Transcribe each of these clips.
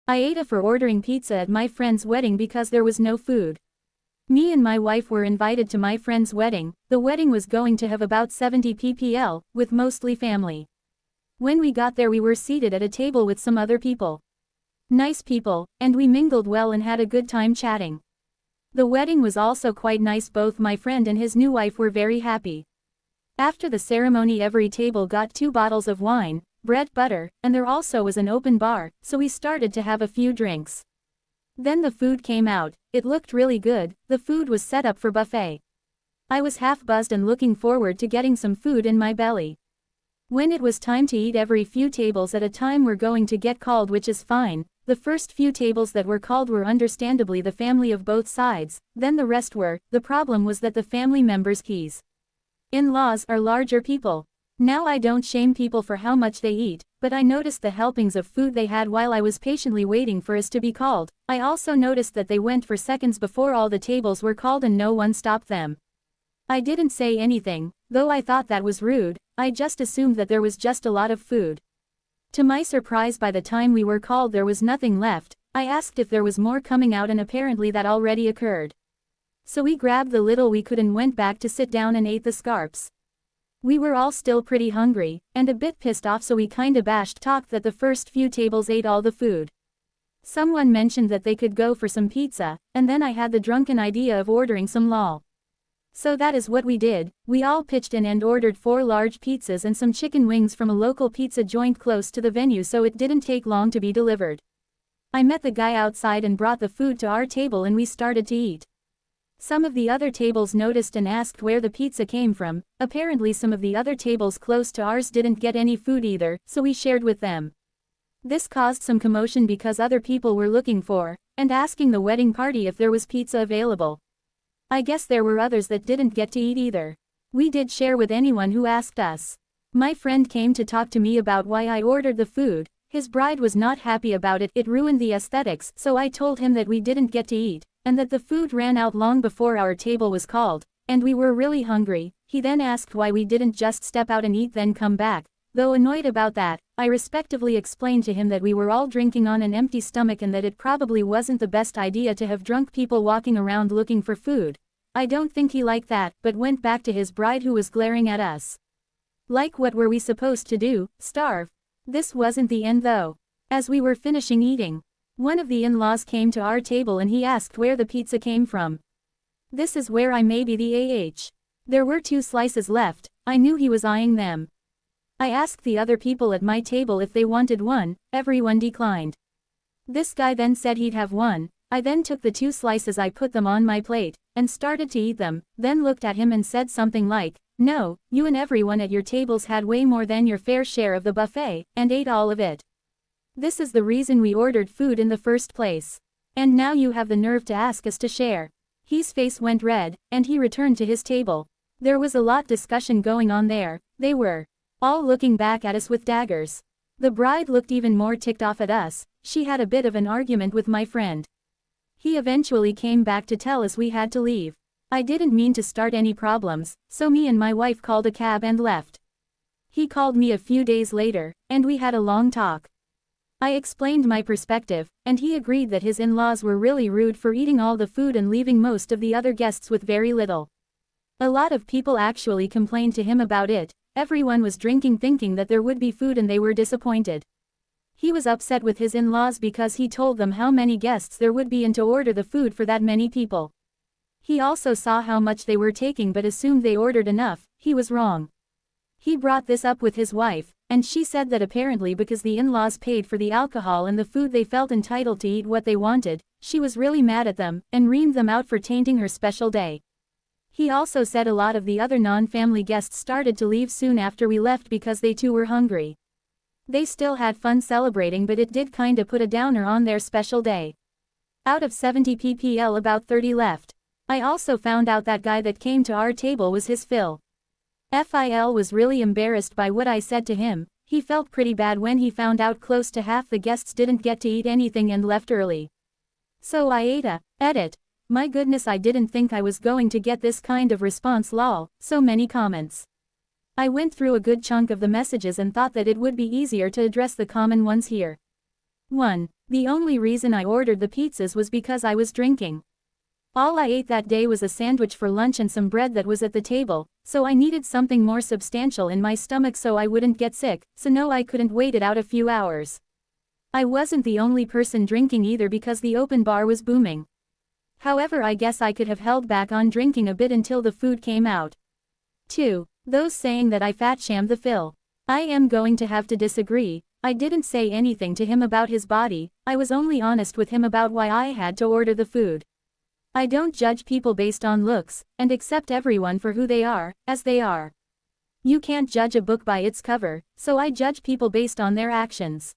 I ate for ordering pizza at my friend's wedding because there was no food. Me and my wife were invited to my friend's wedding. The wedding was going to have about 70 ppl, with mostly family. When we got there we were seated at a table with some other people. Nice people, and we mingled well and had a good time chatting. The wedding was also quite nice. Both my friend and his new wife were very happy. After the ceremony every table got 2 bottles of wine, bread, butter, and there also was an open bar, so we started to have a few drinks. Then the food came out. It looked really good. The food was set up for buffet. I was half buzzed and looking forward to getting some food in my belly. When it was time to eat, every few tables at a time were going to get called, which is fine. The first few tables that were called were understandably the family of both sides, then the rest were. The problem was that the family members' keys in-laws are larger people. Now I don't shame people for how much they eat, but I noticed the helpings of food they had while I was patiently waiting for us to be called. I also noticed that they went for seconds before all the tables were called and no one stopped them. I didn't say anything, though I thought that was rude. I just assumed that there was just a lot of food. To my surprise, by the time we were called there was nothing left. I asked if there was more coming out and apparently that already occurred. So we grabbed the little we could and went back to sit down and ate the scarps. We were all still pretty hungry, and a bit pissed off, so we kinda talked that the first few tables ate all the food. Someone mentioned that they could go for some pizza, and then I had the drunken idea of ordering some lol. So that is what we did. We all pitched in and ordered 4 large pizzas and some chicken wings from a local pizza joint close to the venue, so it didn't take long to be delivered. I met the guy outside and brought the food to our table and we started to eat. Some of the other tables noticed and asked where the pizza came from. Apparently some of the other tables close to ours didn't get any food either, so we shared with them. This caused some commotion because other people were looking for, and asking the wedding party if there was pizza available. I guess there were others that didn't get to eat either. We did share with anyone who asked us. My friend came to talk to me about why I ordered the food. His bride was not happy about it. It ruined the aesthetics, so I told him that we didn't get to eat, and that the food ran out long before our table was called, and we were really hungry. He then asked why we didn't just step out and eat then come back. Though annoyed about that, I respectively explained to him that we were all drinking on an empty stomach and that it probably wasn't the best idea to have drunk people walking around looking for food. I don't think he liked that, but went back to his bride who was glaring at us. Like, what were we supposed to do, starve? This wasn't the end though. As we were finishing eating, one of the in-laws came to our table and he asked where the pizza came from. This is where I may be the AH. There were 2 slices left. I knew he was eyeing them. I asked the other people at my table if they wanted one. Everyone declined. This guy then said he'd have one. I then took the 2 slices, I put them on my plate, and started to eat them, then looked at him and said something like, "No, you and everyone at your tables had way more than your fair share of the buffet, and ate all of it. This is the reason we ordered food in the first place. And now you have the nerve to ask us to share." His face went red, and he returned to his table. There was a lot discussion going on there. They were all looking back at us with daggers. The bride looked even more ticked off at us. She had a bit of an argument with my friend. He eventually came back to tell us we had to leave. I didn't mean to start any problems, so me and my wife called a cab and left. He called me a few days later, and we had a long talk. I explained my perspective, and he agreed that his in-laws were really rude for eating all the food and leaving most of the other guests with very little. A lot of people actually complained to him about it. Everyone was drinking thinking that there would be food and they were disappointed. He was upset with his in-laws because he told them how many guests there would be and to order the food for that many people. He also saw how much they were taking but assumed they ordered enough. He was wrong. He brought this up with his wife, and she said that apparently because the in-laws paid for the alcohol and the food they felt entitled to eat what they wanted. She was really mad at them, and reamed them out for tainting her special day. He also said a lot of the other non-family guests started to leave soon after we left because they too were hungry. They still had fun celebrating, but it did kinda put a downer on their special day. Out of 70 ppl about 30 left. I also found out that guy that came to our table was his Phil. Was really embarrassed by what I said to him. He felt pretty bad when he found out close to half the guests didn't get to eat anything and left early. So I ate a edit. My goodness, I didn't think I was going to get this kind of response, lol, so many comments. I went through a good chunk of the messages and thought that it would be easier to address the common ones here. 1. The only reason I ordered the pizzas was because I was drinking. All I ate that day was a sandwich for lunch and some bread that was at the table, so I needed something more substantial in my stomach so I wouldn't get sick, so no, I couldn't wait it out a few hours. I wasn't the only person drinking either because the open bar was booming. However, I guess I could have held back on drinking a bit until the food came out. 2. Those saying that I fat shamed the Phil. I am going to have to disagree. I didn't say anything to him about his body, I was only honest with him about why I had to order the food. I don't judge people based on looks, and accept everyone for who they are, as they are. You can't judge a book by its cover, so I judge people based on their actions.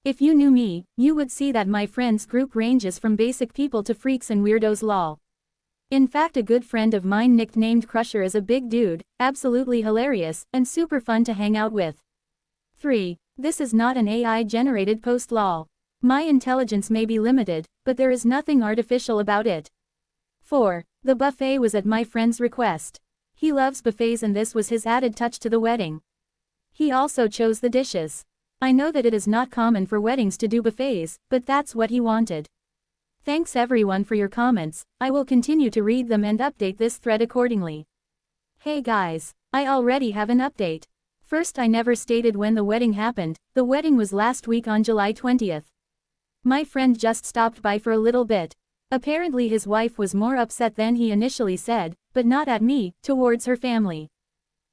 If you knew me, you would see that my friends group ranges from basic people to freaks and weirdos lol. In fact, a good friend of mine nicknamed Crusher is a big dude, absolutely hilarious, and super fun to hang out with. 3. This is not an AI-generated post lol. My intelligence may be limited, but there is nothing artificial about it. 4. The buffet was at my friend's request. He loves buffets and this was his added touch to the wedding. He also chose the dishes. I know that it is not common for weddings to do buffets, but that's what he wanted. Thanks everyone for your comments, I will continue to read them and update this thread accordingly. Hey guys, I already have an update. First, I never stated when the wedding happened, the wedding was last week on July 20th. My friend just stopped by for a little bit. Apparently his wife was more upset than he initially said, but not at me, towards her family.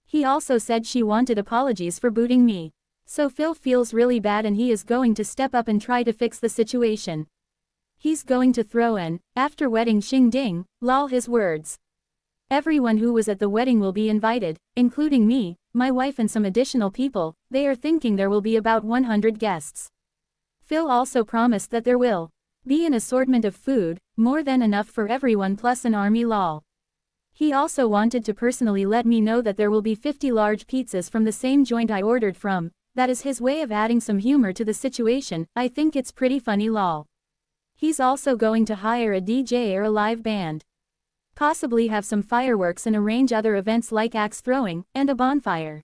He also said she wanted apologies for booting me. So Phil feels really bad and he is going to step up and try to fix the situation. He's going to throw an after wedding shing-ding, lol his words. Everyone who was at the wedding will be invited, including me, my wife and some additional people. They are thinking there will be about 100 guests. Phil also promised that there will be an assortment of food, more than enough for everyone plus an army lol. He also wanted to personally let me know that there will be 50 large pizzas from the same joint I ordered from. That is his way of adding some humor to the situation. I think it's pretty funny lol. He's also going to hire a DJ or a live band. Possibly have some fireworks and arrange other events like axe throwing, and a bonfire.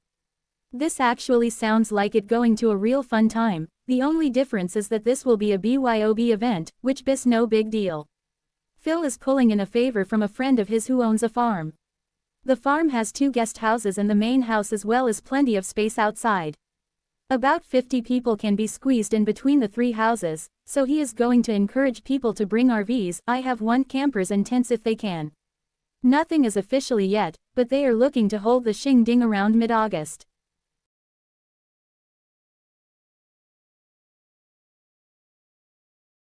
This actually sounds like it going to a real fun time. The only difference is that this will be a BYOB event, which bis no big deal. Phil is pulling in a favor from a friend of his who owns a farm. The farm has 2 guest houses and the main house as well as plenty of space outside. About 50 people can be squeezed in between the 3 houses, so he is going to encourage people to bring RVs. I have one campers and tents if they can. Nothing is officially yet, but they are looking to hold the shing-ding around mid-August.